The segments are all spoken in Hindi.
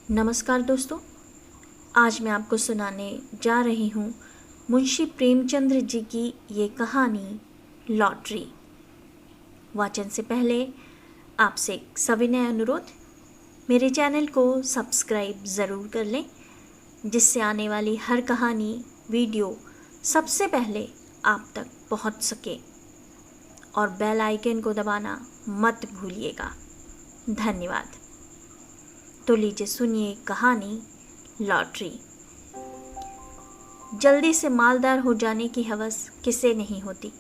नमस्कार दोस्तों, आज मैं आपको सुनाने जा रही हूँ मुंशी प्रेमचंद्र जी की ये कहानी लॉटरी। वाचन से पहले आपसे एक सविनय अनुरोध, मेरे चैनल को सब्सक्राइब ज़रूर कर लें, जिससे आने वाली हर कहानी वीडियो सबसे पहले आप तक पहुँच सके, और बेल आइकन को दबाना मत भूलिएगा। धन्यवाद। तो लीजिए सुनिए कहानी लॉटरी। जल्दी से मालदार हो जाने की हवस किसे नहीं होती।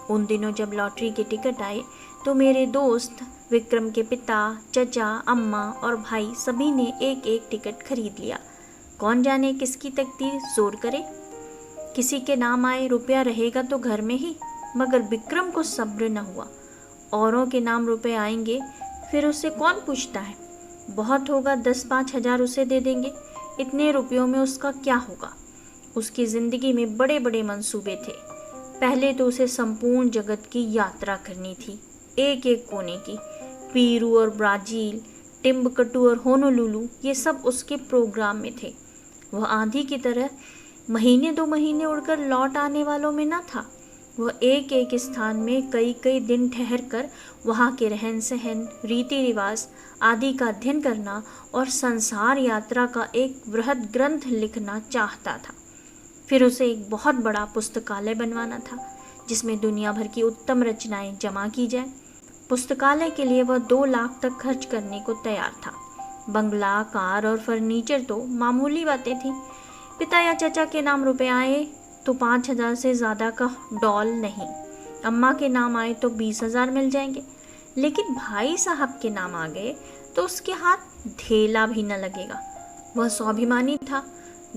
उन दिनों जब लॉटरी के टिकट आए तो मेरे दोस्त विक्रम के पिता, चचा, अम्मा और भाई सभी ने एक एक टिकट खरीद लिया। कौन जाने किसकी तकदीर जोर करे। किसी के नाम आए रुपया रहेगा तो घर में ही, मगर विक्रम को सब्र न हुआ। औरों के नाम रुपए आएंगे फिर उसे कौन पूछता है। बहुत होगा 10-5 हजार उसे दे देंगे, इतने रुपयों में उसका क्या होगा। उसकी जिंदगी में बड़े बड़े मंसूबे थे। पहले तो उसे संपूर्ण जगत की यात्रा करनी थी, एक एक कोने की। पीरू और ब्राजील, टिम्बकटू और होनोलुलु, ये सब उसके प्रोग्राम में थे। वह आंधी की तरह महीने 2 महीने उड़कर लौट आने वालों में न था। वह एक एक स्थान में कई कई दिन ठहर कर वहाँ के रहन सहन, रीति रिवाज आदि का अध्ययन करना और संसार यात्रा का एक बृहद ग्रंथ लिखना चाहता था। फिर उसे एक बहुत बड़ा पुस्तकालय बनवाना था, जिसमें दुनिया भर की उत्तम रचनाएं जमा की जाए। पुस्तकालय के लिए वह 2 लाख तक खर्च करने को तैयार था। बंगला, कार और फर्नीचर तो मामूली बातें थीं। पिता या चचा के नाम रुपए आए तो 5,000 से ज़्यादा का डॉल नहीं। अम्मा के नाम आए तो 20,000 मिल जाएंगे। लेकिन भाई साहब के नाम आ गए तो उसके हाथ ढेला भी न लगेगा। वह स्वाभिमानी था।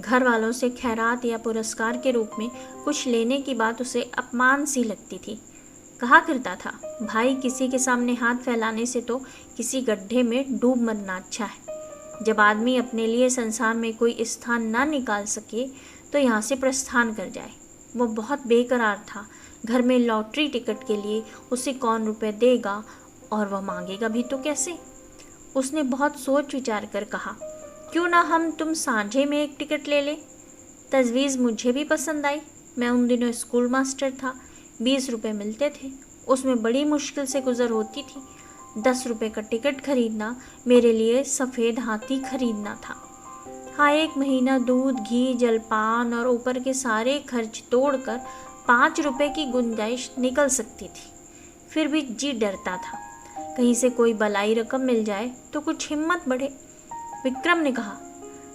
घर वालों से खैरात या पुरस्कार के रूप में कुछ लेने की बात उसे अपमान सी लगती थी। कहा करता था, भाई किसी के सामने हाथ फैलाने से तो किसी गड्ढे में डूब मरना अच्छा है। जब आदमी अपने लिए संसार में कोई स्थान ना निकाल सके तो यहाँ से प्रस्थान कर जाए। वह बहुत बेकरार था। घर में लॉटरी टिकट के लिए उसे कौन रुपए देगा, और वह मांगेगा भी तो कैसे। उसने बहुत सोच विचार कर कहा, क्यों ना हम तुम साझे में एक टिकट ले ले। तजवीज़ मुझे भी पसंद आई। मैं उन दिनों स्कूल मास्टर था। 20 रुपये मिलते थे, उसमें बड़ी मुश्किल से गुजर होती थी। 10 रुपये का टिकट खरीदना मेरे लिए सफ़ेद हाथी खरीदना था। हाँ, 1 महीना दूध, घी, जलपान और ऊपर के सारे खर्च तोड़कर 5 रुपये की गुंजाइश निकल सकती थी। फिर भी जी डरता था, कहीं से कोई बलाई रकम मिल जाए तो कुछ हिम्मत बढ़े। विक्रम ने कहा,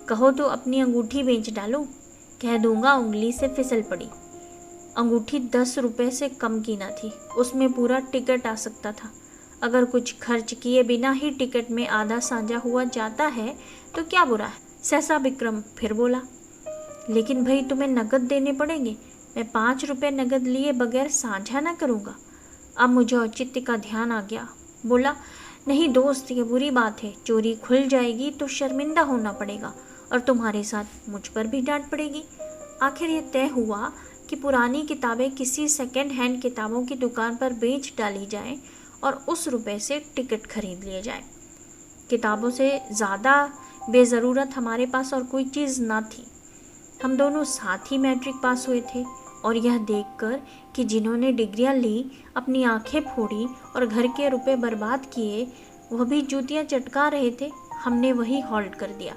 कहो तो अपनी अंगूठी बेच डालो, कह दूंगा उंगली से फिसल पड़ी। अंगूठी 10 रुपये से कम की न थी, उसमें पूरा टिकट आ सकता था। अगर कुछ खर्च किए बिना ही टिकट में आधा साझा हुआ जाता है तो क्या बुरा है। सहसा विक्रम फिर बोला, लेकिन भाई तुम्हें नगद देने पड़ेंगे। मैं 5 रुपये नगद लिए बगैर साझा न करूँगा। अब मुझे औचित्य का ध्यान आ गया। बोला, नहीं दोस्त, ये बुरी बात है। चोरी खुल जाएगी तो शर्मिंदा होना पड़ेगा, और तुम्हारे साथ मुझ पर भी डांट पड़ेगी। आखिर ये तय हुआ कि पुरानी किताबें किसी सेकेंड हैंड किताबों की दुकान पर बेच डाली जाएं और उस रुपए से टिकट खरीद लिए जाए। किताबों से ज़्यादा बेज़रूरत हमारे पास और कोई चीज़ ना थी। हम दोनों साथ ही मैट्रिक पास हुए थे, और यह देखकर कि जिन्होंने डिग्रियां ली अपनी आंखें फोड़ी और घर के रुपए बर्बाद किए, वह भी जूतियां चटका रहे थे, हमने वही हॉल्ट कर दिया।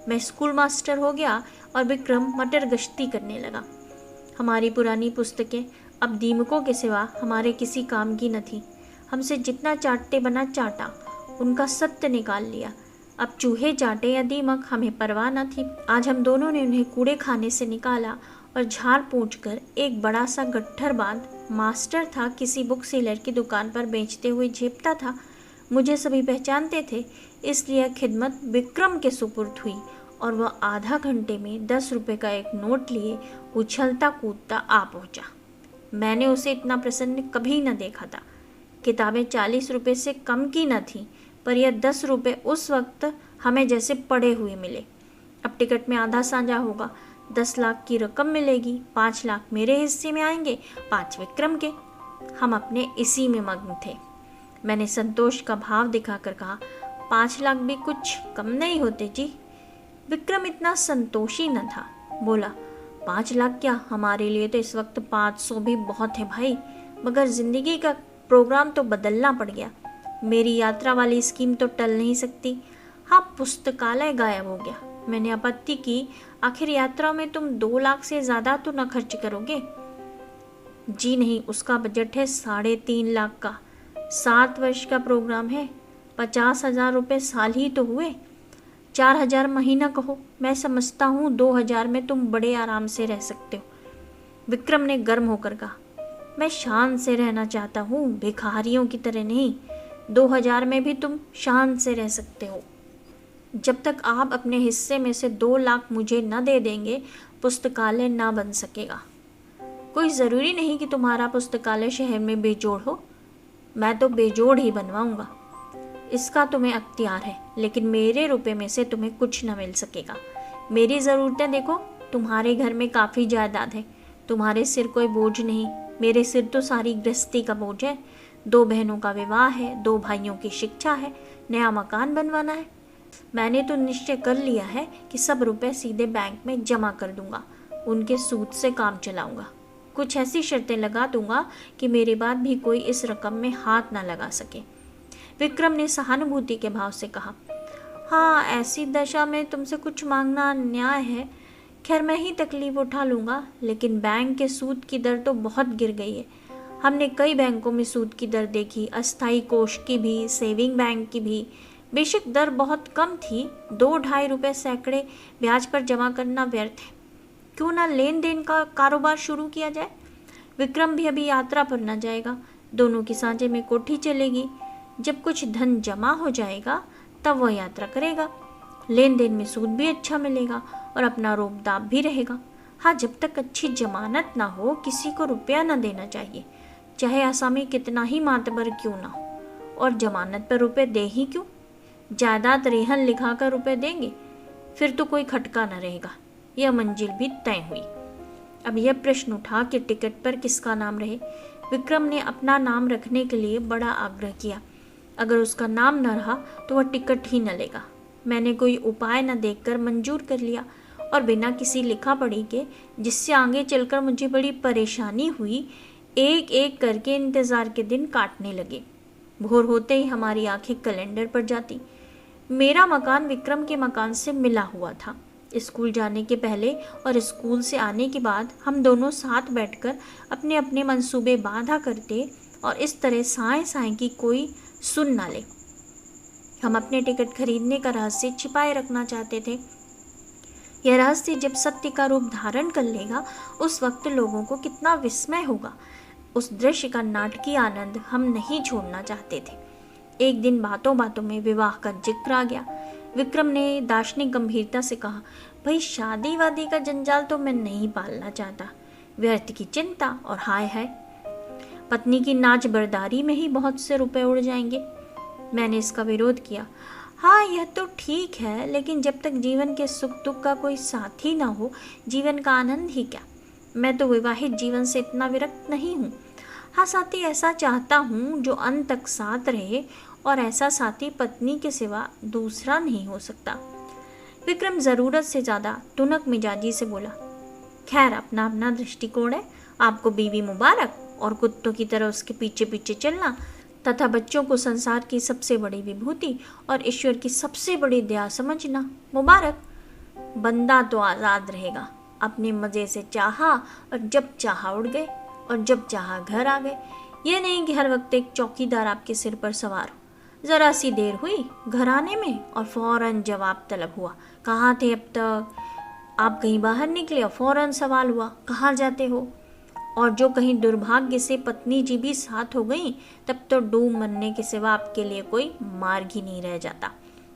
मैं स्कूल मास्टर हो गया और विक्रम मटर गश्ती करने लगा। हमारी पुरानी पुस्तकें अब दीमकों के सिवा हमारे किसी काम की न थी। हमसे जितना चाटते बना चाटा, उनका सत्य निकाल लिया। अब चूहे चाटे या दीमक हमें परवाह न थी। आज हम दोनों ने उन्हें कूड़े खाने से निकाला और झाड़ पोंछ कर एक बड़ा सा गट्ठर बांध, मास्टर था, किसी बुक सेलर की दुकान पर बेचते हुए झेपता था। मुझे सभी पहचानते थे, इसलिए खिदमत विक्रम के सुपुर्द हुई, और वह आधा घंटे में 10 रुपये का एक नोट लिए उछलता कूदता आ पहुंचा। मैंने उसे इतना प्रसन्न कभी न देखा था। किताबें 40 रुपये से कम की न थीं, पर यह 10 रुपये उस वक्त हमें जैसे पड़े हुए मिले। अब टिकट में आधा साझा होगा, 10 लाख की रकम मिलेगी। 5 लाख मेरे हिस्से में आएंगे, 5 विक्रम के। हम अपने इसी में मग्न थे। मैंने संतोष का भाव दिखाकर कहा, 5 लाख भी कुछ कम नहीं होते जी। विक्रम इतना संतोषी न था। बोला, 5 लाख क्या, हमारे लिए तो इस वक्त 500 भी बहुत है भाई, मगर जिंदगी का प्रोग्राम तो बदलना पड़ गया। मेरी यात्रा वाली स्कीम तो टल नहीं सकती। हाँ, पुस्तकालय गायब हो गया। मैंने आपत्ति की, आखिर यात्रा में तुम 2 लाख से ज्यादा तो न खर्च करोगे? जी नहीं, उसका बजट है 3.5 लाख का। 7 वर्ष का प्रोग्राम है, 50,000 रुपये साल ही तो हुए। 4,000 महीना कहो, मैं समझता हूँ 2,000 में तुम बड़े आराम से रह सकते हो। विक्रम ने गर्म होकर कहा, मैं शान से रहना चाहता हूँ, भिखारियों की तरह नहीं। 2,000 में भी तुम शान से रह सकते हो। जब तक आप अपने हिस्से में से 2 लाख मुझे न दे देंगे, पुस्तकालय ना बन सकेगा। कोई ज़रूरी नहीं कि तुम्हारा पुस्तकालय शहर में बेजोड़ हो, मैं तो बेजोड़ ही बनवाऊंगा। इसका तुम्हें अख्तियार है, लेकिन मेरे रुपए में से तुम्हें कुछ न मिल सकेगा। मेरी ज़रूरतें देखो, तुम्हारे घर में काफ़ी जायदाद है, तुम्हारे सिर कोई बोझ नहीं। मेरे सिर तो सारी गृहस्थी का बोझ है। 2 बहनों का विवाह है, 2 भाइयों की शिक्षा है, नया मकान बनवाना है। मैंने तो निश्चय कर लिया है कि सब रुपए सीधे बैंक में जमा कर दूंगा, उनके सूद से काम चलाऊंगा। कुछ ऐसी शर्तें लगा दूंगा कि मेरे बाद भी कोई इस रकम में हाथ ना लगा सके। विक्रम ने सहानुभूति के भाव से कहा, हाँ, ऐसी दशा में तुमसे कुछ मांगना अन्याय है। खैर, मैं ही तकलीफ उठा लूँगा, लेकिन बैंक के सूद की दर तो बहुत गिर गई है। हमने कई बैंकों में सूद की दर देखी, अस्थायी कोष की भी, सेविंग बैंक की भी। बेशक दर बहुत कम थी, 2-2.5 रुपये सैकड़े ब्याज पर जमा करना व्यर्थ है। क्यों ना लेन देन का कारोबार शुरू किया जाए? विक्रम भी अभी यात्रा पर न जाएगा, दोनों की सांझे में कोठी चलेगी। जब कुछ धन जमा हो जाएगा तब वह यात्रा करेगा। लेन देन में सूद भी अच्छा मिलेगा और अपना रोब-दाब भी रहेगा। हाँ, जब तक अच्छी जमानत ना हो, किसी को रुपया न देना चाहिए, चाहे आसामी कितना ही मातबर क्यों ना हो। और जमानत पर रुपए दे ही क्यों? जायदाद रेहन लिखा कर रुपए देंगे, फिर तो कोई खटका न रहेगा। यह मंजिल भी तय हुई। अब यह प्रश्न उठा कि टिकट पर किसका नाम रहे। विक्रम ने अपना नाम रखने के लिए बड़ा आग्रह किया। अगर उसका नाम न रहा तो वह टिकट ही न लेगा। मैंने कोई उपाय न देखकर मंजूर कर लिया और बिना किसी लिखा पढ़ी के, जिससे आगे चलकर मुझे बड़ी परेशानी हुई, एक एक करके इंतज़ार के दिन काटने लगे। भोर होते ही हमारी आंखें कैलेंडर पर जाती। मेरा मकान विक्रम के मकान से मिला हुआ था। स्कूल जाने के पहले और स्कूल से आने के बाद हम दोनों साथ बैठकर अपने अपने मंसूबे बांधा करते और इस तरह साए साए की कोई सुन ना ले। हम अपने टिकट खरीदने का रहस्य छिपाए रखना चाहते थे। यह रहस्य जब सत्य का रूप धारण कर लेगा, उस वक्त लोगों को कितना विस्मय होगा। उस दृश्य का नाटकीय आनंद हम नहीं छोड़ना चाहते थे। एक दिन बातों बातों में विवाह का जिक्र आ गया। विक्रम ने दार्शनिक गंभीरता से कहा, भाई, शादी वादी का जंजाल तो मैं नहीं पालना चाहता। व्यर्थ की चिंता और हाय हाय, पत्नी की नाच बरदारी में ही बहुत से रुपए उड़ जाएंगे। मैंने इसका विरोध किया। हाँ, यह तो ठीक है, लेकिन जब तक जीवन के सुख दुख का कोई साथी ना हो, जीवन का आनंद ही क्या। मैं तो विवाहित जीवन से इतना विरक्त नहीं हूँ। हाँ, साथी ऐसा चाहता हूँ जो अंत तक साथ रहे, और ऐसा साथी पत्नी के सिवा दूसरा नहीं हो सकता। विक्रम ज़रूरत से ज़्यादा टुनक मिजाजी से बोला, खैर, अपना अपना दृष्टिकोण है। आपको बीवी मुबारक, और कुत्तों की तरह उसके पीछे पीछे चलना तथा बच्चों को संसार की सबसे बड़ी विभूति और ईश्वर की सबसे बड़ी दया समझना मुबारक। बंदा तो आज़ाद रहेगा, अपने मज़े से चाहा और जब चाहा उड़ गए और जब चाहा घर आ गए। ये नहीं कि हर वक्त एक चौकीदार आपके सिर पर सवार हो। ज़रा सी देर हुई घर आने में और फौरन जवाब तलब हुआ, कहाँ थे अब तक? आप कहीं बाहर निकले और फौरन सवाल हुआ, कहाँ जाते हो? और जो कहीं दुर्भाग्य से पत्नी जी भी साथ हो गई, तब तो डूब मरने के सिवा आपके लिए कोई मार्ग ही नहीं रह जाता।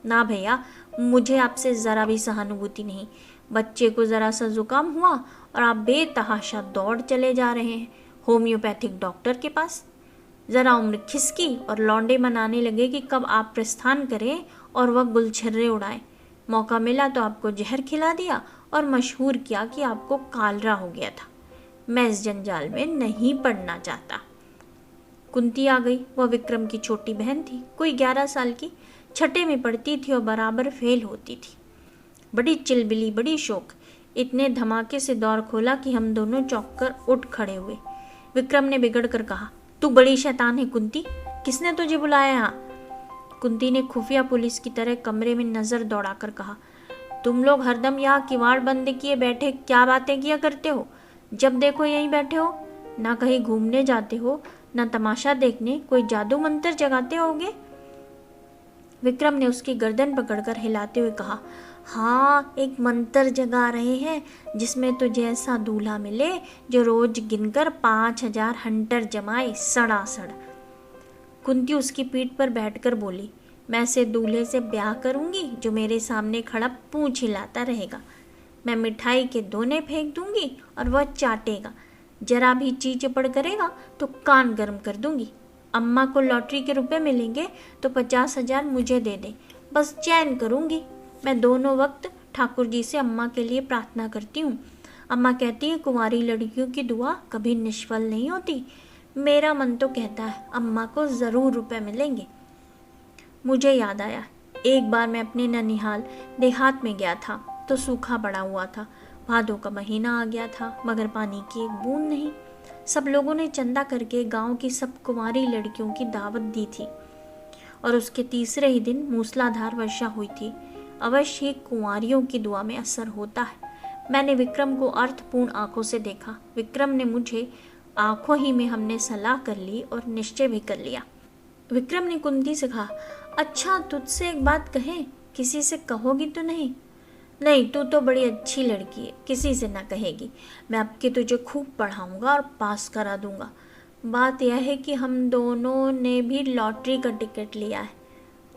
ना भैया, मुझे आपसे ज़रा भी सहानुभूति नहीं। बच्चे को ज़रा सा जुकाम हुआ और आप बेतहाशा दौड़ चले जा रहे हैं होम्योपैथिक डॉक्टर के पास। ज़रा उम्र खिसकी और लौंडे मनाने लगे कि कब आप प्रस्थान करें और वह गुलछर्रे उड़ाएं। मौका मिला तो आपको जहर खिला दिया और मशहूर किया कि आपको कालरा हो गया था। मैं इस जंजाल में नहीं पड़ना चाहता। कुंती आ गई। वह विक्रम की छोटी बहन थी, कोई 11 साल की। छठे में पढ़ती थी और बराबर फेल होती थी। बड़ी चिलबिली, बड़ी शौक। इतने धमाके से दौर खोला कि हम दोनों चौंक कर उठ खड़े हुए। विक्रम ने बिगड़ कर कहा, तू बड़ी शैतान है कुंती, किसने तुझे बुलाया यहाँ? कुंती ने खुफिया पुलिस की तरह कमरे में नजर दौड़ाकर कहा, तुम लोग हरदम यहाँ किवाड़ बंद किए बैठे क्या बातें किया करते हो? जब देखो यहीं बैठे हो, ना कहीं घूमने जाते हो, ना तमाशा देखने, कोई जादू मंत्र जगाते होगे? विक्रम ने उसकी गर्दन पकड़कर हिलाते हुए कहा, हाँ, एक मंत्र जगा रहे हैं जिसमें तुझे ऐसा दूल्हा मिले जो रोज गिनकर 5,000 हंटर जमाए सड़ासड़। कुंती उसकी पीठ पर बैठकर बोली, मैं ऐसे दूल्हे से ब्याह करूंगी जो मेरे सामने खड़ा पूंछ हिलाता रहेगा। मैं मिठाई के दोने फेंक दूंगी और वह चाटेगा। जरा भी ची चपड़ करेगा तो कान गर्म कर दूंगी। अम्मा को लॉटरी के रुपए मिलेंगे तो 50,000 मुझे दे दे, बस चैन करूंगी। मैं दोनों वक्त ठाकुर जी से अम्मा के लिए प्रार्थना करती हूँ। अम्मा कहती है कुंवारी लड़कियों की दुआ कभी निष्फल नहीं होती। मेरा मन तो कहता है अम्मा को ज़रूर रुपए मिलेंगे। मुझे याद आया, एक बार मैं अपने ननिहाल देहात में गया था तो सूखा पड़ा हुआ था। भादों का महीना आ गया था मगर पानी की एक बूंद नहीं। सब लोगों ने चंदा करके गांव की सब कुंवारी लड़कियों की दावत दी थी और उसके तीसरे ही दिन मूसलाधार वर्षा हुई थी। अवश्य ही कुंवारियों की दुआ में असर होता है। मैंने विक्रम को अर्थपूर्ण आंखों से देखा। विक्रम ने मुझे आंखों ही में हमने सलाह कर ली और निश्चय भी कर लिया। विक्रम ने कुंती से कहा, अच्छा तुझसे एक बात कहें, किसी से कहोगी तो नहीं? नहीं, तू तो बड़ी अच्छी लड़की है, किसी से ना कहेगी। मैं अब के तुझे खूब पढ़ाऊंगा और पास करा दूंगा। बात यह है कि हम दोनों ने भी लॉटरी का टिकट लिया है।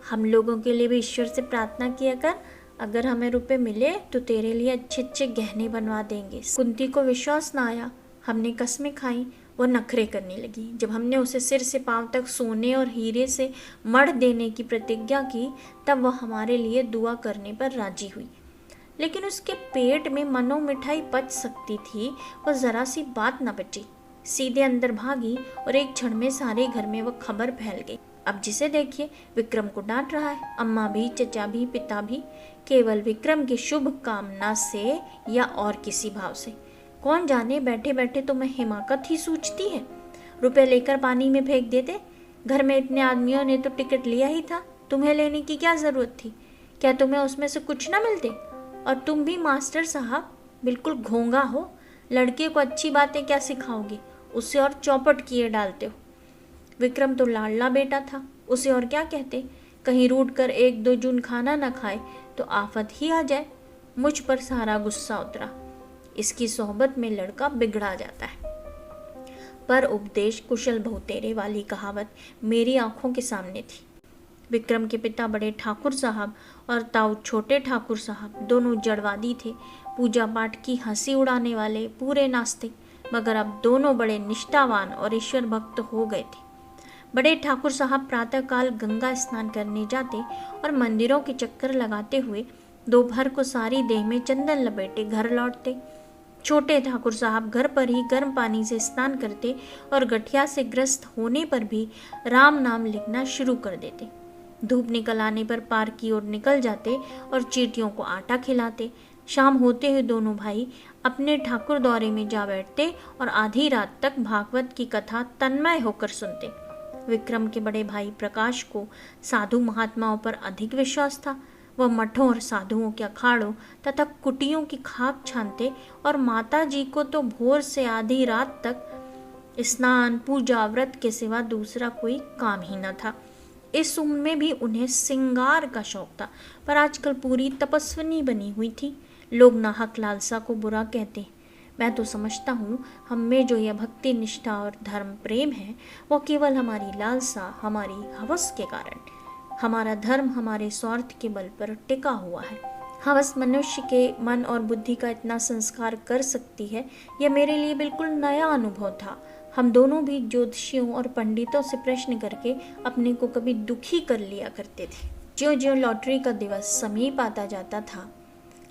हम लोगों के लिए भी ईश्वर से प्रार्थना किया कर, अगर हमें रुपए मिले तो तेरे लिए अच्छे अच्छे गहने बनवा देंगे। कुंती को विश्वास ना आया। हमने कस्में खाई, वो नखरे करने लगी। जब हमने उसे सिर से पांव तक सोने और हीरे से मढ़ देने की प्रतिज्ञा की तब वह हमारे लिए दुआ करने पर राजी हुई। लेकिन उसके पेट में मनो मिठाई पच सकती थी, वह जरा सी बात न बची। सीधे अंदर भागी और एक क्षण में सारे घर में वह खबर फैल गई। अब जिसे देखिए विक्रम को डांट रहा है, अम्मा भी, चचा भी, पिता भी, केवल विक्रम की शुभ कामना से या और किसी भाव से। कौन जाने बैठे बैठे तो मैं हिमाकत ही सूझती है। रुपए लेकर पानी में फेंक देते। घर में इतने आदमियों ने तो टिकट लिया ही था, तुम्हें लेने की क्या जरूरत थी? क्या तुम्हें उसमें से कुछ ना मिलते? और तुम भी मास्टर साहब बिल्कुल घोंगा हो। लड़के को अच्छी बातें क्या सिखाओगे, उसे और चौपट किए डालते हो। विक्रम तो लाडला बेटा था, उसे और क्या कहते। कहीं रूठ कर 1-2 जून खाना न खाए तो आफत ही आ जाए। मुझ पर सारा गुस्सा उतरा। इसकी सोहबत में लड़का बिगड़ा जाता है। पर उपदेश कुशल बहुतेरे वाली कहावत मेरी आंखों के सामने थी। विक्रम के पिता बड़े ठाकुर साहब और ताऊ छोटे ठाकुर साहब दोनों जड़वादी थे, पूजा पाठ की हंसी उड़ाने वाले, पूरे नास्तिक, मगर अब दोनों बड़े निष्ठावान और ईश्वर भक्त हो गए थे। बड़े ठाकुर साहब प्रातःकाल गंगा स्नान करने जाते और मंदिरों के चक्कर लगाते हुए दोपहर को सारी देह में चंदन लपेटे घर लौटते। छोटे ठाकुर साहब घर पर ही गर्म पानी से स्नान करते और गठिया से ग्रस्त होने पर भी राम नाम लिखना शुरू कर देते। धूप निकल आने पर पार्क की ओर निकल जाते और चींटियों को आटा खिलाते। शाम होते हुए दोनों भाई अपने ठाकुर दौरे में जा बैठते और आधी रात तक भागवत की कथा तन्मय होकर सुनते। विक्रम के बड़े भाई प्रकाश को साधु महात्माओं पर अधिक विश्वास था। वह मठों और साधुओं के अखाड़ों तथा कुटियों की खाक छानते और माता जी को तो भोर से आधी रात तक स्नान पूजा व्रत के सिवा दूसरा कोई काम ही न था। इस उम्र में भी उन्हें श्रृंगार का शौक था, पर आजकल पूरी तपस्विनी बनी हुई थी। लोग नाहक लालसा को बुरा कहते। मैं तो समझता हूँ हम में जो यह भक्ति निष्ठा और धर्म प्रेम है वो केवल हमारी लालसा, हमारी हवस के कारण। हमारा धर्म हमारे स्वार्थ के बल पर टिका हुआ है। हवस मनुष्य के मन और बुद्धि का इतना संस्कार कर सकती है, यह मेरे लिए बिल्कुल नया अनुभव था। हम दोनों भी ज्योतिषियों और पंडितों से प्रश्न करके अपने को कभी दुखी कर लिया करते थे। ज्यों ज्यों लॉटरी का दिवस समीप आता जाता था,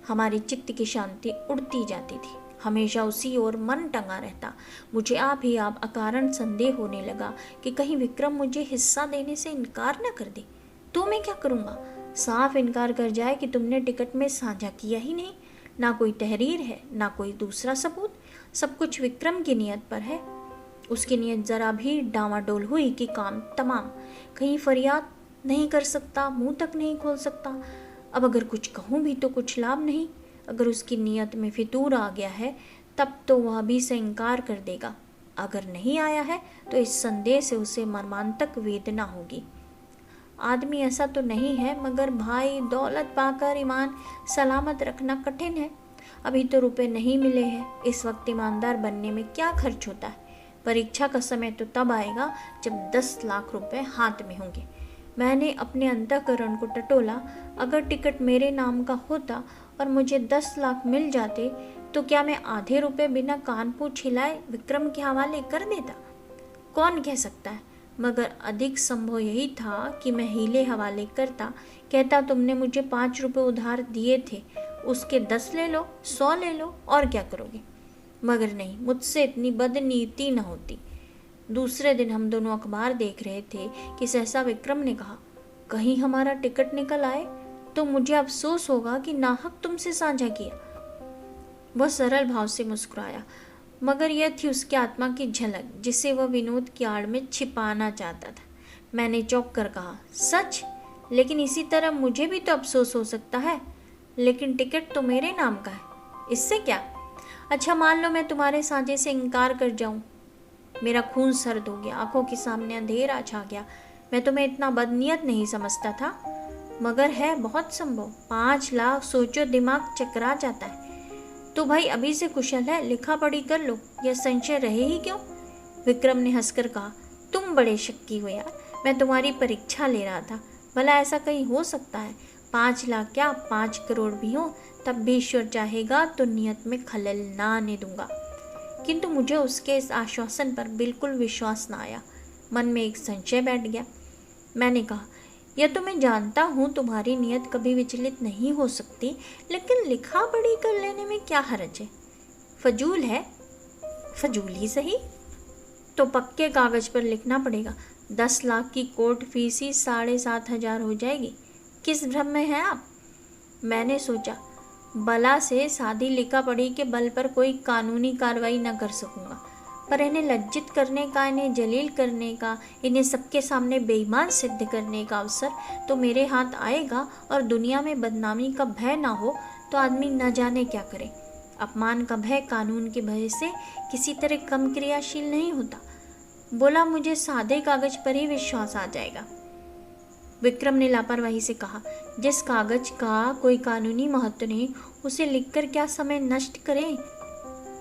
हमारी चित्त की शांति उड़ती जाती थी। हमेशा उसी ओर मन टंगा रहता। मुझे आप ही अकारण संदेह होने लगा कि कहीं विक्रम मुझे हिस्सा देने से इनकार न कर दे। तो मैं क्या करूँगा? साफ इनकार कर जाए कि तुमने टिकट में साझा किया ही नहीं, ना कोई तहरीर है ना कोई दूसरा सबूत, सब कुछ विक्रम की नीयत पर है। उसकी नीयत जरा भी डावाडोल हुई कि काम तमाम। कहीं फरियाद नहीं कर सकता, मुंह तक नहीं खोल सकता। अब अगर कुछ कहूँ भी तो कुछ लाभ नहीं। अगर उसकी नीयत में फितूर आ गया है तब तो वह भी से इनकार कर देगा। अगर नहीं आया है तो इस संदेह से उसे मर्मांतक वेदना होगी। आदमी ऐसा तो नहीं है, मगर भाई दौलत पाकर ईमान सलामत रखना कठिन है। अभी तो रुपए नहीं मिले हैं। इस वक्त ईमानदार बनने में क्या खर्च होता है? परीक्षा का समय तो तब आएगा जब 10 लाख रुपए हाथ में होंगे। मैंने अपने अंतःकरण को टटोला। अगर टिकट मेरे नाम का होता और मुझे 10 लाख मिल जाते तो क्या मैं आधे रुपए बिना कान पूछ हिलाए विक्रम के हवाले कर देता? कौन कह सकता है, मगर अधिक संभव यही था कि मैं हीले हवाले करता। कहता तुमने मुझे 5 रुपए उधार दिए थे, उसके 10 ले लो, 100 ले लो, और क्या करोगे? मगर नहीं, मुझसे इतनी बदनीति न होती। दूसरे दिन हम दोनों अखबार देख रहे थे कि सहसा विक्रम ने कहा, कहीं हमारा टिकट निकल आए तो मुझे अफसोस होगा कि नाहक तुमसे साझा किया। वह सरल भाव से मुस्कुराया, मगर यह थी उसकी आत्मा की झलक जिसे वह विनोद की आड़ में छिपाना चाहता था। मैंने चौंक कर कहा, सच? लेकिन इसी तरह मुझे भी तो अफसोस हो सकता है। लेकिन टिकट तो मेरे नाम का है, इससे क्या? अच्छा, मान लो मैं तुम्हारे साझे से इनकार कर जाऊं। मेरा खून सर्द हो गया, आंखों के सामने अंधेरा छा गया। मैं तुम्हें इतना बदनीयत नहीं समझता था, मगर है बहुत संभव। 5 लाख, सोचो दिमाग चकरा जाता है। तो भाई अभी से कुशल है, लिखा पढ़ी कर लो, यह संशय रहे ही क्यों? विक्रम ने हंसकर कहा, तुम बड़े शक्की हो यार। मैं तुम्हारी परीक्षा ले रहा था, भला ऐसा कहीं हो सकता है? 5 लाख क्या, 5 करोड़ भी हो तब भी ईश्वर चाहेगा तो नियत में खलल ना आने दूंगा। किंतु मुझे उसके इस आश्वासन पर बिल्कुल विश्वास न आया। मन में एक संशय बैठ गया। मैंने कहा, यह तो मैं जानता हूँ तुम्हारी नीयत कभी विचलित नहीं हो सकती, लेकिन लिखा पढ़ी कर लेने में क्या हर्ज है? फजूल है। फजूल ही सही, तो पक्के कागज पर लिखना पड़ेगा। 10 लाख की कोर्ट फीस ही 7,500 हो जाएगी। किस भ्रम में हैं आप? मैंने सोचा, बला से सादी लिखा पढ़ी के बल पर कोई कानूनी कार्रवाई न कर सकूंगा, पर इन्हें लज्जित करने का, इन्हें जलील करने का, इन्हें सबके सामने बेईमान सिद्ध करने का अवसर तो मेरे हाथ आएगा, और दुनिया में बदनामी का भय ना हो तो आदमी न जाने क्या करे। अपमान का भय कानून के भय से किसी तरह कम क्रियाशील नहीं होता। बोला, मुझे सादे कागज पर ही विश्वास आ जाएगा। विक्रम ने लापरवाही से कहा, जिस कागज का कोई कानूनी महत्व नहीं, उसे लिखकर क्या समय नष्ट करें?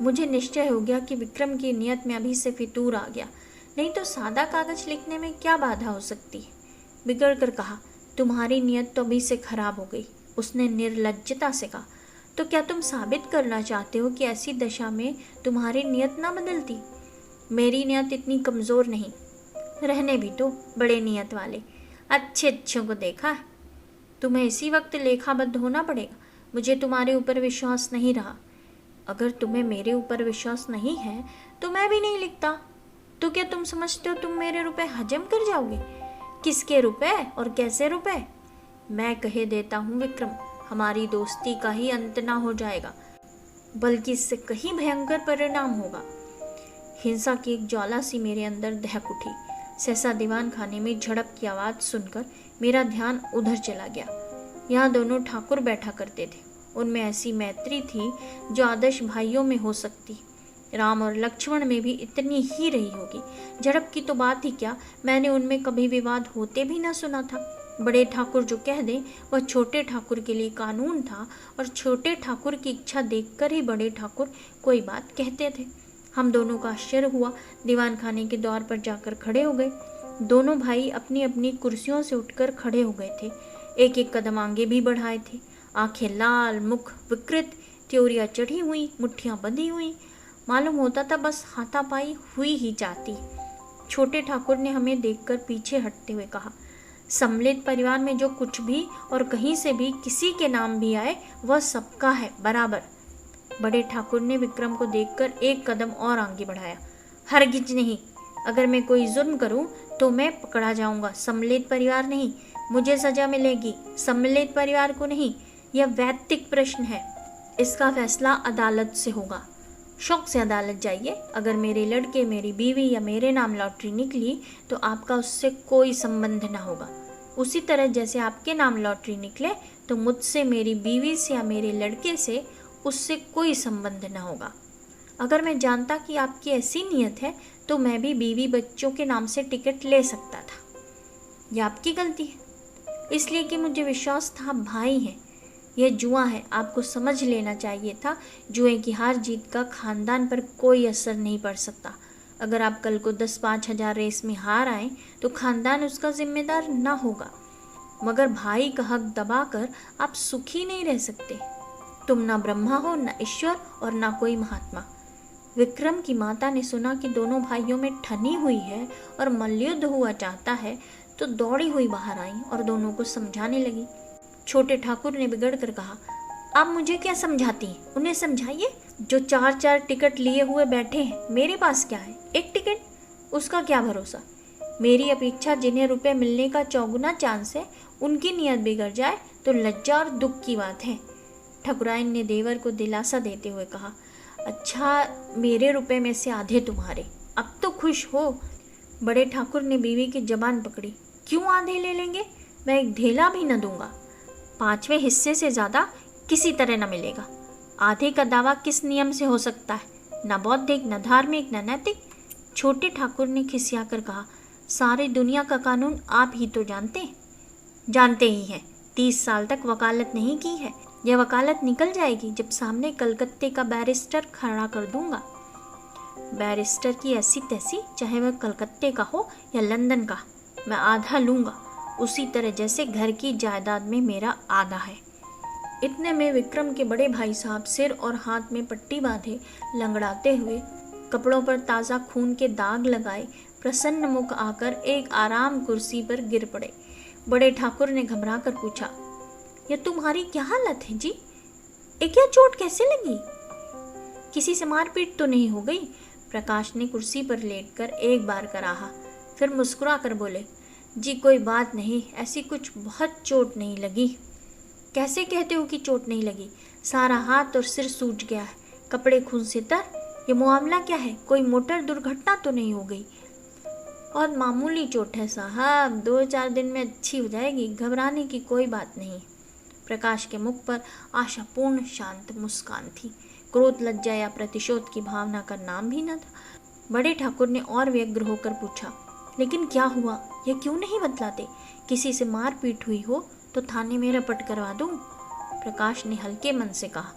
मुझे निश्चय हो गया कि विक्रम की नियत में अभी से फितूर आ गया, नहीं तो सादा कागज लिखने में क्या बाधा हो सकती है। बिगड़ कर कहा, तुम्हारी नियत तो अभी से खराब हो गई। उसने निर्लज्जता से कहा, तो क्या तुम साबित करना चाहते हो कि ऐसी दशा में तुम्हारी नियत ना बदलती? मेरी नियत इतनी कमज़ोर नहीं। रहने भी तो, बड़े नियत वाले अच्छे अच्छों को देखा है। तुम्हें इसी वक्त लेखाबद्ध होना पड़ेगा। मुझे तुम्हारे ऊपर विश्वास नहीं रहा। अगर तुम्हें मेरे ऊपर विश्वास नहीं है तो मैं भी नहीं लिखता। तो क्या तुम समझते हो तुम मेरे रुपए हजम कर जाओगे? किसके रुपए और कैसे रुपए? मैं कहे देता हूँ विक्रम, हमारी दोस्ती का ही अंत ना हो जाएगा, बल्कि इससे कहीं भयंकर परिणाम होगा। हिंसा की एक ज्वाला सी मेरे अंदर दहक उठी। सहसा दीवान खाने में झड़प की आवाज़ सुनकर मेरा ध्यान उधर चला गया। यहाँ दोनों ठाकुर बैठा करते थे। उनमें ऐसी मैत्री थी जो आदर्श भाइयों में हो सकती, राम और लक्ष्मण में भी इतनी ही रही होगी। झड़प की तो बात ही क्या, मैंने उनमें कभी विवाद होते भी ना सुना था। बड़े ठाकुर जो कह दें वह छोटे ठाकुर के लिए कानून था, और छोटे ठाकुर की इच्छा देखकर ही बड़े ठाकुर कोई बात कहते थे। हम दोनों का आश्चर्य हुआ। दीवान खाने के द्वार पर जाकर खड़े हो गए। दोनों भाई अपनी अपनी कुर्सियों से उठकर खड़े हो गए थे। एक एक कदम आगे भी बढ़ाए थे। आंखें लाल, मुख विकृत, त्योरियां चढ़ी हुई, मुट्ठियां बंधी हुई। मालूम होता था बस हाथापाई हुई ही जाती। छोटे ठाकुर ने हमें देखकर पीछे हटते हुए कहा, सम्मिलित परिवार में जो कुछ भी और कहीं से भी किसी के नाम भी आए वह सबका है बराबर। बड़े ठाकुर ने विक्रम को देखकर एक कदम और आगे बढ़ाया। हरगिज नहीं, अगर मैं कोई जुर्म करूं तो मैं पकड़ा जाऊंगा। सम्मिलित परिवार नहीं, मुझे सजा मिलेगी, सम्मिलित परिवार को नहीं। यह वैयक्तिक प्रश्न है, इसका फैसला अदालत से होगा। शौक से अदालत जाइए। अगर मेरे लड़के, मेरी बीवी या मेरे नाम लॉटरी निकली तो आपका उससे कोई संबंध ना होगा। उसी तरह जैसे आपके नाम लॉटरी निकले तो मुझसे, मेरी बीवी से या मेरे लड़के से उससे कोई संबंध ना होगा। अगर मैं जानता कि आपकी ऐसी नीयत है तो मैं भी बीवी बच्चों के नाम से टिकट ले सकता था। यह आपकी गलती है, इसलिए कि मुझे विश्वास था आप भाई हैं। यह जुआ है, आपको समझ लेना चाहिए था। जुए की हार जीत का खानदान पर कोई असर नहीं पड़ सकता। अगर आप कल को 10-5 हजार रेस में हार आए तो खानदान उसका जिम्मेदार ना होगा, मगर भाई का हक दबाकर आप सुखी नहीं रह सकते। तुम ना ब्रह्मा हो, ना ईश्वर और ना कोई महात्मा। विक्रम की माता ने सुना कि दोनों भाइयों में ठनी हुई है और मल्लयुद्ध हुआ चाहता है तो दौड़ी हुई बाहर आई और दोनों को समझाने लगी। छोटे ठाकुर ने बिगड़ कर कहा, आप मुझे क्या समझाती हैं? उन्हें समझाइए। जो 4-4 टिकट लिए हुए बैठे हैं, मेरे पास क्या है? एक टिकट, उसका क्या भरोसा। मेरी अपेक्षा जिन्हें रुपए मिलने का 4 चांस है, उनकी नीयत बिगड़ जाए तो लज्जा और दुख की बात है। ठकुराइन ने देवर को दिलासा देते हुए कहा, अच्छा, मेरे रुपए में से आधे तुम्हारे, अब तो खुश हो। बड़े ठाकुर ने बीवी की जबान पकड़ी, क्यों आधे ले लेंगे? मैं एक ढेला भी न दूंगा। 5वें हिस्से से ज्यादा किसी तरह न मिलेगा। आधे का दावा किस नियम से हो सकता है? न बौद्धिक, न धार्मिक, न नैतिक। छोटे ठाकुर ने खिसियाकर कहा, सारी दुनिया का कानून आप ही तो जानते ही हैं। 30 साल तक वकालत नहीं की है। यह वकालत निकल जाएगी जब सामने कलकत्ते का बैरिस्टर खड़ा कर दूंगा। बैरिस्टर की ऐसी तैसी, चाहे वह कलकत्ते का हो या लंदन का, मैं आधा लूंगा, उसी तरह जैसे घर की जायदाद में मेरा आधा है। इतने में विक्रम के बड़े भाई साहब सिर और हाथ में पट्टी बांधे, लंगड़ाते हुए, कपड़ों पर ताज़ा खून के दाग लगाए, प्रसन्न मुख आकर एक आराम कुर्सी पर गिर पड़े। बड़े ठाकुर ने घबरा कर पूछा, यह तुम्हारी क्या हालत है जी? एक यह चोट कैसे लगी? किसी से मारपीट तो नहीं हो गई? प्रकाश ने कुर्सी पर लेटकर एक बार कराहा, फिर मुस्कुरा कर बोले, जी कोई बात नहीं, ऐसी कुछ बहुत चोट नहीं लगी। कैसे कहते हो कि चोट नहीं लगी? सारा हाथ और सिर सूज गया है, कपड़े खून से तर। ये मामला क्या है? कोई मोटर दुर्घटना तो नहीं हो गई? और मामूली चोट है साहब, 2-4 दिन में अच्छी हो जाएगी, घबराने की कोई बात नहीं। प्रकाश के मुख पर आशापूर्ण शांत मुस्कान थी। क्रोध, लज्जा या प्रतिशोध की भावना का नाम भी न था। बड़े ठाकुर ने और व्यग्र होकर पूछा, लेकिन क्या हुआ? यह क्यों नहीं बतलाते? किसी से मारपीट हुई हो तो थाने में रपट करवा दूं? प्रकाश ने हल्के मन से कहा,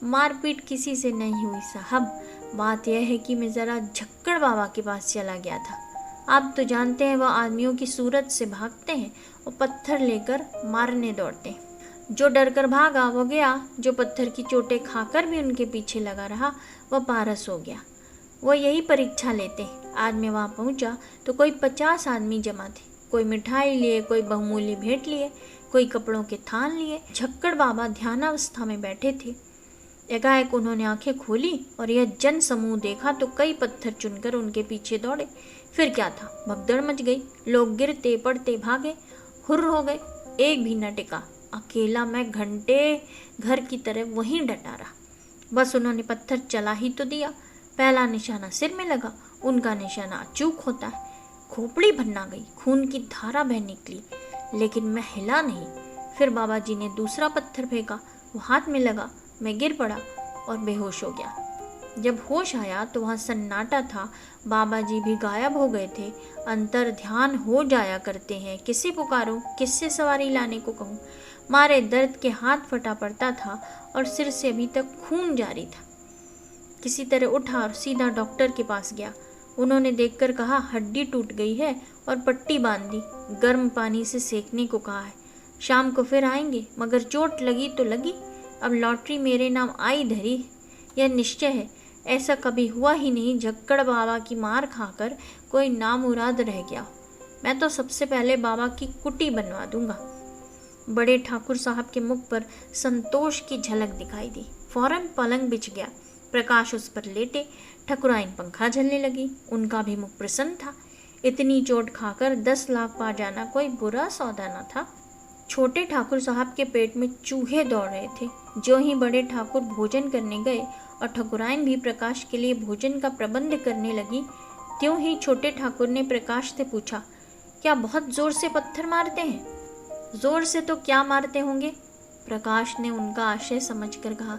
मारपीट किसी से नहीं हुई साहब। बात यह है कि मैं जरा झक्कड़ बाबा के पास चला गया था। आप तो जानते हैं, वह आदमियों की सूरत से भागते हैं और पत्थर लेकर मारने दौड़ते हैं। जो डर कर भागा वो गया, जो पत्थर की चोटें खाकर भी उनके पीछे लगा रहा वह पारस हो गया। वो यही परीक्षा लेते हैं। आज मैं वहाँ पहुँचा तो कोई 50 आदमी जमा थे। कोई मिठाई लिए, कोई बहुमूल्य भेंट लिए, कोई कपड़ों के थान लिए। झक्कड़ बाबा ध्यानावस्था में बैठे थे। एकाएक उन्होंने आंखें खोली और यह जन समूह देखा तो कई पत्थर चुनकर उनके पीछे दौड़े। फिर क्या था, भगदड़ मच गई। लोग गिरते पड़ते भागे, हुर्र हो गए, एक भी न टिका। अकेला मैं घंटे घर की तरह वहीं डटा रहा। बस उन्होंने पत्थर चला ही तो दिया। पहला निशाना सिर में लगा, उनका निशाना अचूक होता है। खोपड़ी भन्ना गई, खून की धारा बह निकली, लेकिन मैं हिला नहीं। फिर बाबा जी ने दूसरा पत्थर फेंका, वो हाथ में लगा, मैं गिर पड़ा और बेहोश हो गया। जब होश आया तो वहाँ सन्नाटा था। बाबा जी भी गायब हो गए थे। अंतर ध्यान हो जाया करते हैं। किसे पुकारूं, किससे सवारी लाने को कहूँ? मारे दर्द के हाथ फटा पड़ता था और सिर से अभी तक खून जारी था। किसी तरह उठा और सीधा डॉक्टर के पास गया। उन्होंने देखकर कहा, हड्डी टूट गई है और पट्टी बांध दी। गर्म पानी से सेकने को कहा है। शाम को फिर आएंगे, मगर चोट लगी तो लगी। अब लॉटरी मेरे नाम आई धरी, यह निश्चय है। ऐसा कभी हुआ ही नहीं झक्कड़ बाबा की मार खाकर कोई नामुराद रह गया। मैं तो सबसे पहले बाबा की कुटी बनवा दूंगा। बड़े ठाकुर साहब के मुख पर संतोष की झलक दिखाई दी। फौरन पलंग बिछ गया। प्रकाश उस पर लेटे, ठकुराइन पंखा झलने लगी। उनका भी मुख प्रसन्न था। इतनी चोट खाकर 10 लाख पा जाना कोई बुरा सौदा न था। छोटे ठाकुर साहब के पेट में चूहे दौड़ रहे थे। जो ही बड़े ठाकुर भोजन करने गए और ठकुराइन भी प्रकाश के लिए भोजन का प्रबंध करने लगी, त्यों ही छोटे ठाकुर ने प्रकाश से पूछा, क्या बहुत जोर से पत्थर मारते हैं? जोर से तो क्या मारते होंगे? प्रकाश ने उनका आशय समझकर कहा,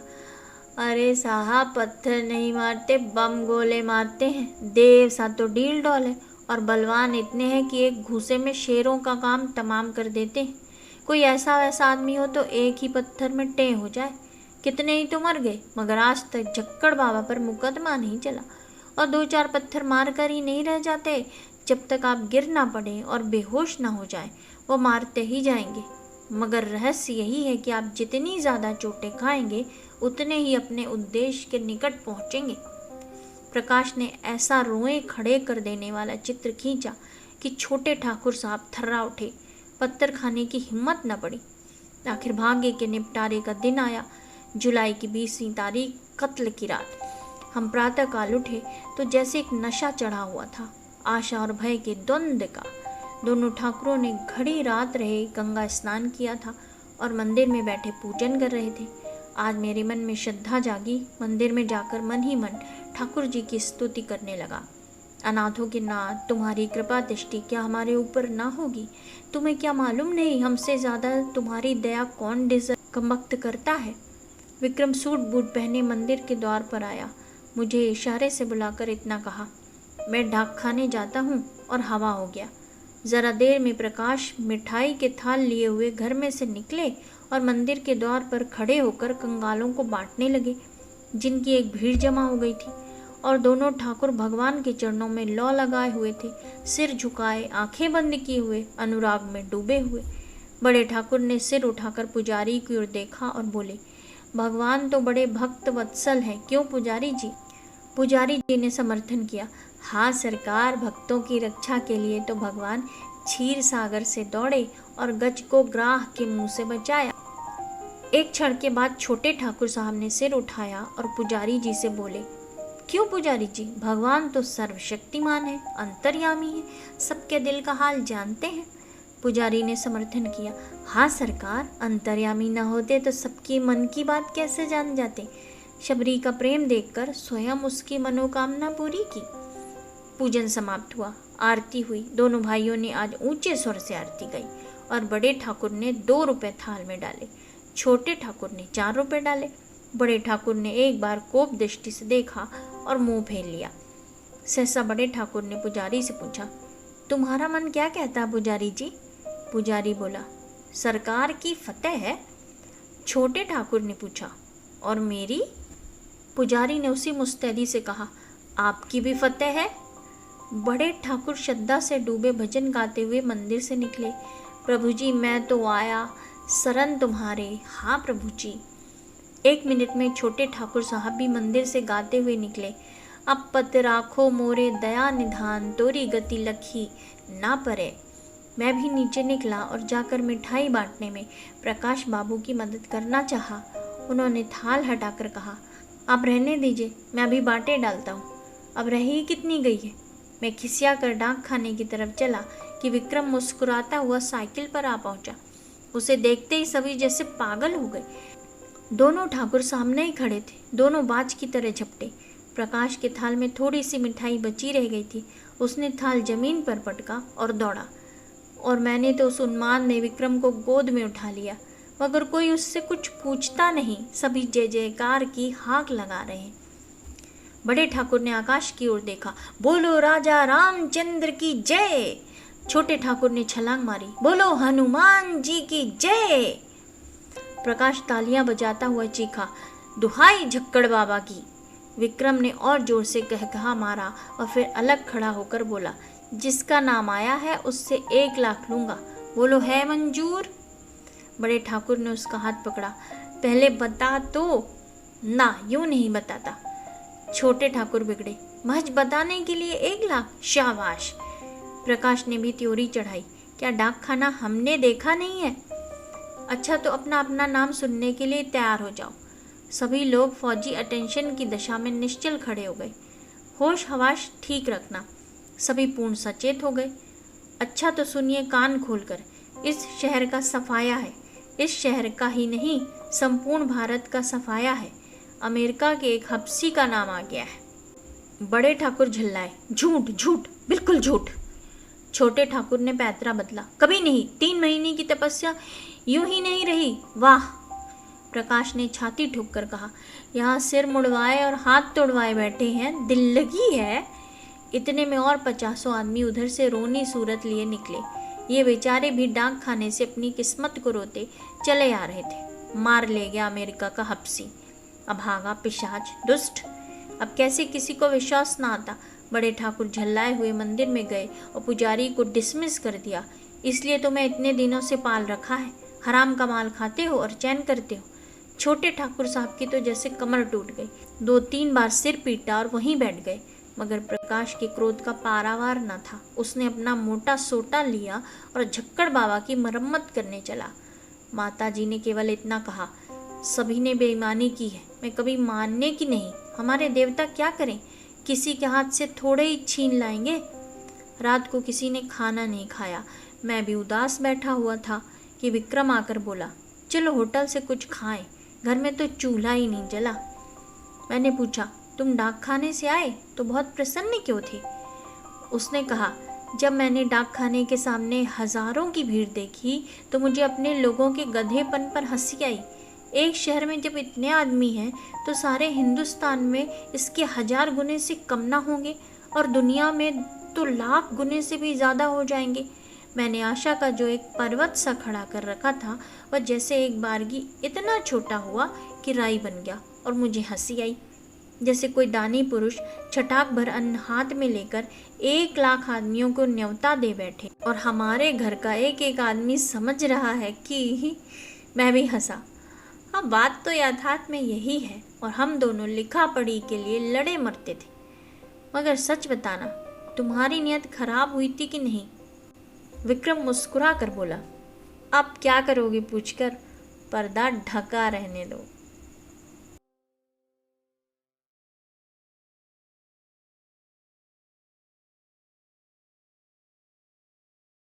अरे साहब, पत्थर नहीं मारते, बम गोले मारते हैं। देव सा तो डील डॉल है और बलवान इतने हैं कि एक घूसे में शेरों का काम तमाम कर देते हैं। कोई ऐसा वैसा आदमी हो तो एक ही पत्थर में टें हो जाए। कितने ही तो मर गए, मगर आज तक झक्कड़ बाबा पर मुकदमा नहीं चला। और 2-4 पत्थर मार कर ही नहीं रह जाते, जब तक आप गिर ना पड़े और बेहोश ना हो जाए, वो मारते ही जाएंगे। मगर रहस्य यही है कि आप जितनी ज़्यादा चोटें खाएंगे, उतने ही अपने उद्देश्य के निकट पहुंचेंगे। प्रकाश ने ऐसा रोए खड़े कर देने वाला चित्र खींचा कि छोटे ठाकुर साहब थर्रा उठे। पत्थर खाने की हिम्मत न पड़ी। आखिर भाग्य के निपटारे का दिन आया। जुलाई की 20वीं तारीख, कत्ल की रात। हम प्रातःकाल उठे तो जैसे एक नशा चढ़ा हुआ था, आशा और भय के द्वंद्व का। दोनों ठाकुरों ने घड़ी रात रहे गंगा स्नान किया था और मंदिर में बैठे पूजन कर रहे थे। आज मेरे मन में श्रद्धा जागी। मंदिर में जाकर मन ही मन ठाकुर जी की स्तुति करने लगा। अनाथों के नाथ, तुम्हारी कृपा दृष्टि क्या हमारे ऊपर ना होगी? तुम्हें क्या मालूम नहीं हमसे ज़्यादा तुम्हारी दया कौन कमक्त करता है? विक्रम सूट बूट पहने मंदिर के द्वार पर आया। मुझे इशारे से बुलाकर इतना कहा, मैं डाक खाने जाता हूँ, और हवा हो गया। ज़रा देर में प्रकाश मिठाई के थाल लिए हुए घर में से निकले और मंदिर के द्वार पर खड़े होकर कंगालों को बांटने लगे, जिनकी एक भीड़ जमा हो गई थी। और दोनों ठाकुर भगवान के चरणों में लौ लगाए हुए थे, सिर झुकाए, आंखें बंद किए हुए, अनुराग में डूबे हुए। बड़े ठाकुर ने सिर उठाकर पुजारी की ओर देखा और बोले, भगवान तो बड़े भक्त वत्सल हैं, क्यों पुजारी जी? पुजारी जी ने समर्थन किया, हाँ सरकार, भक्तों की रक्षा के लिए तो भगवान क्षीर सागर से दौड़े और गज को ग्राह के मुंह से बचाया। एक क्षण के बाद छोटे ठाकुर साहब ने सिर उठाया और पुजारी जी से बोले, क्यों पुजारी जी? भगवान तो सर्वशक्तिमान है, अंतर्यामी है, सबके दिल का हाल जानते हैं। पुजारी ने समर्थन किया, हाँ सरकार, अंतर्यामी न होते तो सबकी मन की बात कैसे जान जाते? शबरी का प्रेम देखकर स्वयं उसकी मनोकामना पूरी की। पूजन समाप्त हुआ, आरती हुई। दोनों भाइयों ने आज ऊंचे स्वर से आरती गाई और बड़े ठाकुर ने 2 रुपए थाल में डाले, छोटे ठाकुर ने 4 रुपए डाले। बड़े ठाकुर ने एक बार कोप दृष्टि से देखा और मुंह फेर लिया। सहसा बड़े ठाकुर ने पुजारी से पूछा, तुम्हारा मन क्या कहता पुजारी जी? पुजारी बोला, सरकार की फतेह है। छोटे ठाकुर ने पूछा, और मेरी? पुजारी ने उसी मुस्तैदी से कहा, आपकी भी फतेह है। बड़े ठाकुर श्रद्धा से डूबे भजन गाते हुए मंदिर से निकले। प्रभु जी, मैं तो आया शरण तुम्हारे, हाँ प्रभु जी। 1 मिनट में छोटे ठाकुर साहब भी मंदिर से गाते हुए निकले। अब पत राखो मोरे दया निधान, तोरी गति लखी ना परे। मैं भी नीचे निकला और जाकर मिठाई बांटने में प्रकाश बाबू की मदद करना चाहा। उन्होंने थाल हटाकर कहा, आप रहने दीजिए, मैं अभी बांटे डालता हूँ। अब रही कितनी गई है? मैं खिसिया कर डाक खाने की तरफ चला कि विक्रम मुस्कुराता हुआ साइकिल पर आ पहुंचा। उसे देखते ही सभी जैसे पागल हो गए। दोनों ठाकुर सामने ही खड़े थे, दोनों बाज की तरह झपटे। प्रकाश के थाल में थोड़ी सी मिठाई बची रह गई थी। उसने थाल जमीन पर पटका और दौड़ा, और मैंने तो उस उन्माद ने विक्रम को गोद में उठा लिया, मगर कोई उससे कुछ पूछता नहीं। सभी जय जयकार की हाक लगा रहे हैं। बड़े ठाकुर ने आकाश की ओर देखा, बोलो राजा रामचंद्र की जय। छोटे ठाकुर ने छलांग मारी, बोलो हनुमान जी की जय। प्रकाश तालियां बजाता हुआ चीखा, दुहाई झक्कड़ बाबा की। विक्रम ने और जोर से कहकहा मारा और फिर अलग खड़ा होकर बोला, जिसका नाम आया है उससे 1 लाख लूंगा, बोलो है मंजूर? बड़े ठाकुर ने उसका हाथ पकड़ा, पहले बता तो। ना, यूं नहीं बताता। छोटे ठाकुर बिगड़े, महज बताने के लिए 1 लाख? शाबाश। प्रकाश ने भी त्योरी चढ़ाई, क्या डाक खाना हमने देखा नहीं है? अच्छा, तो अपना अपना नाम सुनने के लिए तैयार हो जाओ। सभी लोग फौजी अटेंशन की दशा में निश्चल खड़े हो गए। होश हवाश ठीक रखना। सभी पूर्ण सचेत हो गए। अच्छा तो सुनिए कान खोलकर, इस शहर का सफाया है। इस शहर का ही नहीं, संपूर्ण भारत का सफाया है। अमेरिका के एक हब्सी का नाम आ गया है। बड़े ठाकुर झल्लाए, झूठ झूठ, बिल्कुल झूठ। छोटे ठाकुर ने पैतरा बदला, कभी नहीं, 3 महीने की तपस्या यूं ही नहीं रही। वाह! प्रकाश ने छाती ठोक कर कहा, यहाँ सिर मुड़वाए और हाथ तोड़वाए बैठे हैं, दिल लगी है। इतने में और 50 आदमी उधर से रोनी सूरत लिए निकले। ये बेचारे भी डाक खाने से अपनी किस्मत को रोते चले आ रहे थे। मार ले गया अमेरिका का हब्सी, अभागा, पिशाच, दुष्ट। अब कैसे किसी को विश्वास ना आता। बड़े ठाकुर झल्लाए हुए मंदिर में गए और पुजारी को डिसमिस कर दिया। इसलिए तो मैं इतने दिनों से पाल रखा है। हराम का माल खाते हो और चैन करते हो। छोटे ठाकुर साहब की तो जैसे कमर टूट गई। 2-3 बार सिर पीटा और वहीं बैठ गए। मगर प्रकाश के क्रोध का पारावार न था। उसने अपना मोटा सोटा लिया और झक्कड़ बाबा की मरम्मत करने चला। माताजी ने केवल इतना कहा, सभी ने बेईमानी की है, मैं कभी मानने की नहीं। हमारे देवता क्या करें, किसी के हाथ से थोड़े ही छीन लाएंगे। रात को किसी ने खाना नहीं खाया। मैं भी उदास बैठा हुआ था कि विक्रम आकर बोला, चलो होटल से कुछ खाएं, घर में तो चूल्हा ही नहीं जला। मैंने पूछा, तुम डाक खाने से आए तो बहुत प्रसन्न क्यों थे? उसने कहा, जब मैंने डाक खाने के सामने हजारों की भीड़ देखी तो मुझे अपने लोगों के गधेपन पर हंसी आई। एक शहर में जब इतने आदमी हैं तो सारे हिंदुस्तान में इसके 1000 गुने से कम ना होंगे और दुनिया में तो लाख गुने से भी ज़्यादा हो जाएंगे। मैंने आशा का जो एक पर्वत सा खड़ा कर रखा था वह जैसे एक बारगी इतना छोटा हुआ कि राई बन गया और मुझे हंसी आई। जैसे कोई दानी पुरुष छटाक भर अन्न हाथ में लेकर 1 लाख आदमियों को न्योता दे बैठे और हमारे घर का एक एक आदमी समझ रहा है कि मैं भी हंसा। हाँ, बात तो यथार्थ में यही है और हम दोनों लिखा पढ़ी के लिए लड़े मरते थे। मगर सच बताना, तुम्हारी नीयत खराब हुई थी कि नहीं? विक्रम मुस्कुरा कर बोला, अब क्या करोगे पूछकर पर्दा ढका रहने दो।